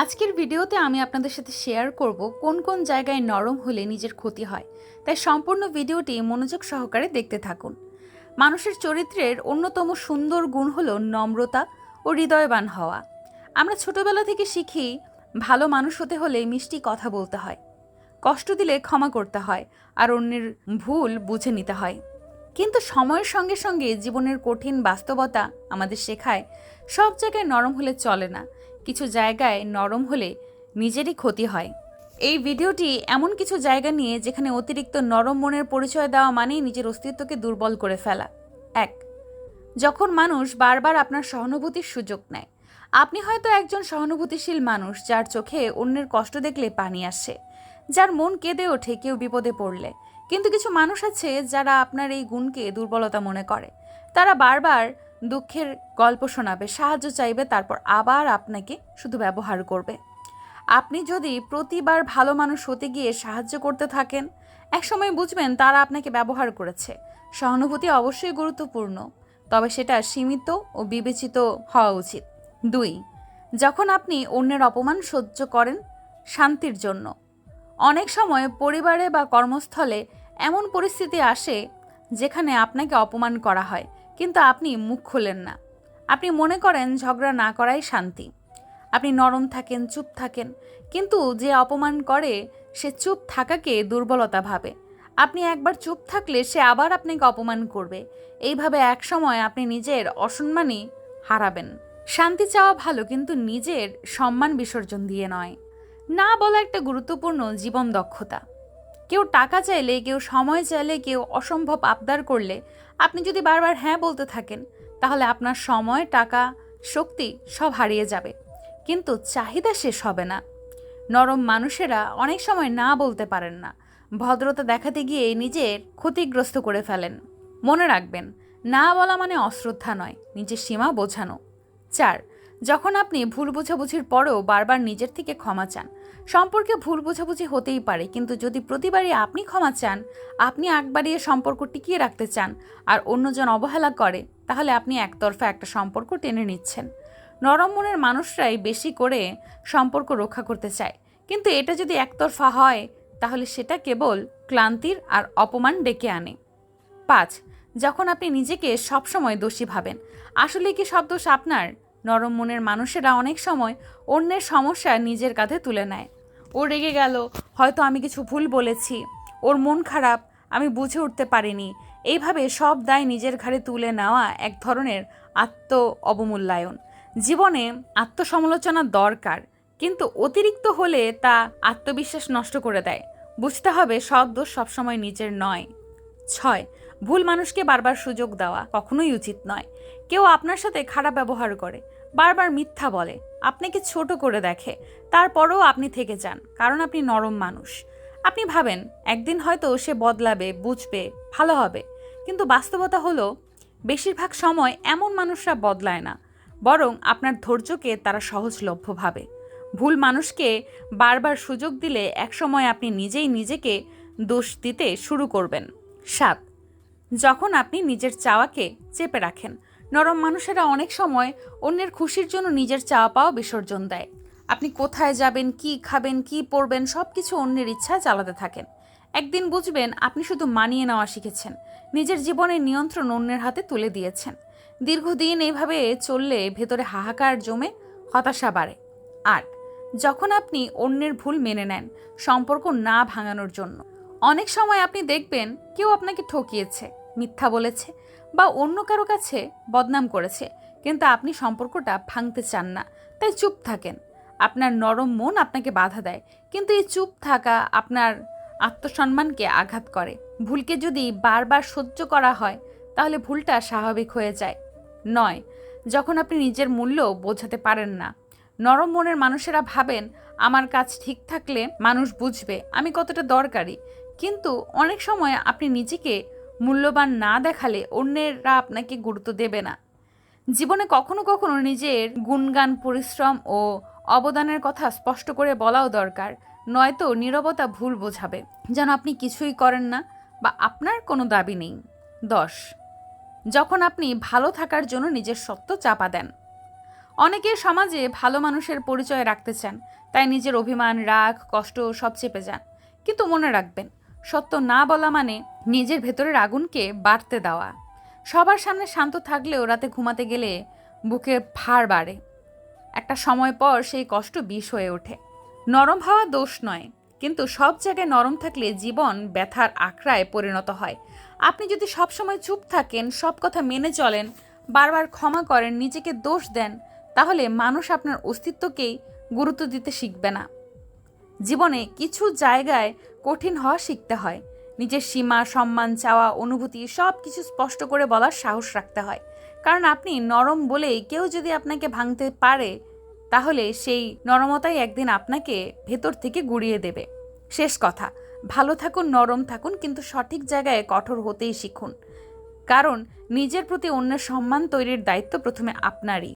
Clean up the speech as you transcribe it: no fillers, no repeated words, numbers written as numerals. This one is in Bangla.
আজকের ভিডিওতে আমি আপনাদের সাথে শেয়ার করব কোন কোন জায়গায় নরম হলে নিজের ক্ষতি হয়। তাই সম্পূর্ণ ভিডিওটি মনোযোগ সহকারে দেখতে থাকুন। মানুষের চরিত্রের অন্যতম সুন্দর গুণ হলো নম্রতা ও হৃদয়বান হওয়া। আমরা ছোটবেলা থেকে শিখি ভালো মানুষ হতে হলে মিষ্টি কথা বলতে হয়, কষ্ট দিলে ক্ষমা করতে হয়, আর অন্যের ভুল বুঝে নিতে হয়। কিন্তু সময়ের সঙ্গে সঙ্গে জীবনের কঠিন বাস্তবতা আমাদের শেখায় সব জায়গায় নরম হলে চলে না, কিছু জায়গায় নরম হলে নিজেরই ক্ষতি হয়। এই ভিডিওটি এমন কিছু জায়গা নিয়ে যেখানে অতিরিক্ত নরম মনের পরিচয় দেওয়া মানেই নিজের অস্তিত্বকে দুর্বল করে ফেলা। 1. যখন মানুষ বারবার আপনার সহানুভূতির সুযোগ নেয়। আপনি হয়তো একজন সহানুভূতিশীল মানুষ যার চোখে অন্যের কষ্ট দেখলে পানি আসে, যার মন কেঁদে ওঠে কেউ বিপদে পড়লে। কিন্তু কিছু মানুষ আছে যারা আপনার এই গুণকে দুর্বলতা মনে করে। তারা বারবার দুঃখের গল্প শোনাবে, সাহায্য চাইবে, তারপর আবার আপনাকে শুধু ব্যবহার করবে। আপনি যদি প্রতিবার ভালো মানুষ হতে গিয়ে সাহায্য করতে থাকেন, একসময় বুঝবেন তারা আপনাকে ব্যবহার করেছে। সহানুভূতি অবশ্যই গুরুত্বপূর্ণ, তবে সেটা সীমিত ও বিবেচিত হওয়া উচিত। 2. যখন আপনি অন্যের অপমান সহ্য করেন শান্তির জন্য। অনেক সময় পরিবারে বা কর্মস্থলে এমন পরিস্থিতি আসে যেখানে আপনাকে অপমান করা হয়, কিন্তু আপনি মুখ খোলেন না। আপনি মনে করেন ঝগড়া না করাই শান্তি। আপনি নরম থাকেন, চুপ থাকেন, কিন্তু যে অপমান করে সে চুপ থাকাকে দুর্বলতা ভাবে। আপনি একবার চুপ থাকলে সে আবার আপনাকে অপমান করবে। এইভাবে এক সময় আপনি নিজের অসম্মানই হারাবেন। শান্তি চাওয়া ভালো, কিন্তু নিজের সম্মান বিসর্জন দিয়ে নয়। না বলা একটা গুরুত্বপূর্ণ জীবন দক্ষতা। কেউ টাকা চাইলে, কেউ সময় চাইলে, কেউ অসম্ভব আবদার করলে আপনি যদি বারবার হ্যাঁ বলতে থাকেন, তাহলে আপনার সময়, টাকা, শক্তি সব হারিয়ে যাবে, কিন্তু চাহিদা শেষ হবে না। নরম মানুষেরা অনেক সময় না বলতে পারেন না, ভদ্রতা দেখাতে গিয়ে নিজের ক্ষতিগ্রস্ত করে ফেলেন। মনে রাখবেন, না বলা মানে অশ্রদ্ধা নয়, নিজের সীমা বোঝানো। 4. যখন আপনি ভুল বোঝাবুঝির পরেও বারবার নিজের থেকে ক্ষমা চান। সম্পর্কে ভুল বোঝাবুঝি হতেই পারে, কিন্তু যদি প্রতিবারই আপনি ক্ষমা চান, আপনি আগ বাড়িয়ে সম্পর্ক টিকিয়ে রাখতে চান, আর অন্যজন অবহেলা করে, তাহলে আপনি একতরফা একটা সম্পর্ক টেনে নিচ্ছেন। নরম মনের মানুষরাই বেশি করে সম্পর্ক রক্ষা করতে চায়, কিন্তু এটা যদি একতরফা হয় তাহলে সেটা কেবল ক্লান্তির আর অপমান ডেকে আনে। 5. যখন আপনি নিজেকে সবসময় দোষী ভাবেন। আসলে কি সব দোষ আপনার? নরম মনের মানুষেরা অনেক সময় অন্যের সমস্যা নিজের কাঁধে তুলে নেয়। ও রেগে গেল, হয়তো আমি কিছু ভুল বলেছি, ওর মন খারাপ, আমি বুঝে উঠতে পারিনি। এইভাবে সব দায় নিজের ঘাড়ে তুলে নেওয়া এক ধরনের আত্ম অবমূল্যায়ন। জীবনে আত্মসমালোচনা দরকার, কিন্তু অতিরিক্ত হলে তা আত্মবিশ্বাস নষ্ট করে দেয়। বুঝতে হবে সব দোষ সবসময় নিজের নয়। 6. ভুল মানুষকে বারবার সুযোগ দেওয়া কখনোই উচিত নয়। কেউ আপনার সাথে খারাপ ব্যবহার করে, বারবার মিথ্যা বলে, আপনাকে ছোট করে দেখে, তারপরেও আপনি থেকে যান, কারণ আপনি নরম মানুষ। আপনি ভাবেন একদিন হয়তো সে বদলাবে, বুঝবে, ভালো হবে, কিন্তু বাস্তবতা হলো বেশিরভাগ সময় এমন মানুষরা বদলায় না, বরং আপনার ধৈর্যকে তারা সহজলভ্য ভাবে। ভুল মানুষকে বারবার সুযোগ দিলে একসময় আপনি নিজেই নিজেকে দোষ দিতে শুরু করবেন। 7. যখন আপনি নিজের চাওয়াকে চেপে রাখেন। নরম মানুষেরা অনেক সময় অন্যের খুশির জন্য নিজের চাওয়া পাওয়া বিসর্জন দেয়। আপনি কোথায় যাবেন, কি খাবেন, কি পরবেন, সব কিছু অন্যের ইচ্ছায় চালাতে থাকেন। একদিন বুঝবেন আপনি শুধু মানিয়ে নেওয়া শিখেছেন, নিজের জীবনের নিয়ন্ত্রণ অন্যের হাতে তুলে দিয়েছেন। দীর্ঘদিন এইভাবে চললে ভেতরে হাহাকার জমে হতাশা বাড়ে। 8. যখন আপনি অন্যের ভুল মেনে নেন সম্পর্ক না ভাঙানোর জন্য। অনেক সময় আপনি দেখবেন কেউ আপনাকে ঠকিয়েছে, মিথ্যা বলেছে, বা অন্য কারো কাছে বদনাম করেছে, কিন্তু আপনি সম্পর্কটা ভাঙতে চান না, তাই চুপ থাকেন। আপনার নরম মন আপনাকে বাধা দেয়, কিন্তু এই চুপ থাকা আপনার আত্মসম্মানকে আঘাত করে। ভুলকে যদি বারবার সহ্য করা হয় তাহলে ভুলটা স্বাভাবিক হয়ে যায়। 9. যখন আপনি নিজের মূল্য বোঝাতে পারেন না। নরম মনের মানুষেরা ভাবেন আমার কাজ ঠিক থাকলে মানুষ বুঝবে আমি কতটা দরকারি, কিন্তু অনেক সময় আপনি নিজেকে মূল্যবান না দেখালে অন্যেরা আপনাকে গুরুত্ব দেবে না। জীবনে কখনো কখনো নিজের গুণগান, পরিশ্রম ও অবদানের কথা স্পষ্ট করে বলাও দরকার, নয়তো নীরবতা ভুল বোঝাবে যেন আপনি কিছুই করেন না বা আপনার কোনো দাবি নেই। 10. যখন আপনি ভালো থাকার জন্য নিজের সত্য চাপা দেন। অনেকে সমাজে ভালো মানুষের পরিচয় রাখতে চান, তাই নিজের অভিমান, রাগ, কষ্ট সব চেপে যান। কিন্তু মনে রাখবেন, সত্য না বলা মানে নিজের ভেতরের আগুনকে বাড়তে দেওয়া। সবার সামনে শান্ত থাকলেও রাতে ঘুমাতে গেলে বুকের ভার বাড়ে। একটা সময় পর সেই কষ্ট বিষ হয়ে ওঠে। নরম হওয়া দোষ নয়, কিন্তু সব জায়গায় নরম থাকলে জীবন ব্যথার আখড়ায় পরিণত হয়। আপনি যদি সবসময় চুপ থাকেন, সব কথা মেনে চলেন, বারবার ক্ষমা করেন, নিজেকে দোষ দেন, তাহলে মানুষ আপনার অস্তিত্বকেই গুরুত্ব দিতে শিখবে না। জীবনে কিছু জায়গায় কঠিন হওয়া শিখতে হয়। নিজের সীমা, সম্মান চাওয়া, অনুভূতি সব কিছু স্পষ্ট করে বলার সাহস রাখতে হয়। কারণ আপনি নরম বলেই কেউ যদি আপনাকে ভাঙতে পারে, তাহলে সেই নরমতাই একদিন আপনাকে ভেতর থেকে গুঁড়িয়ে দেবে। শেষ কথা, ভালো থাকুন, নরম থাকুন, কিন্তু সঠিক জায়গায় কঠোর হতেই শিখুন। কারণ নিজের প্রতি অন্যের সম্মান তৈরির দায়িত্ব প্রথমে আপনারই।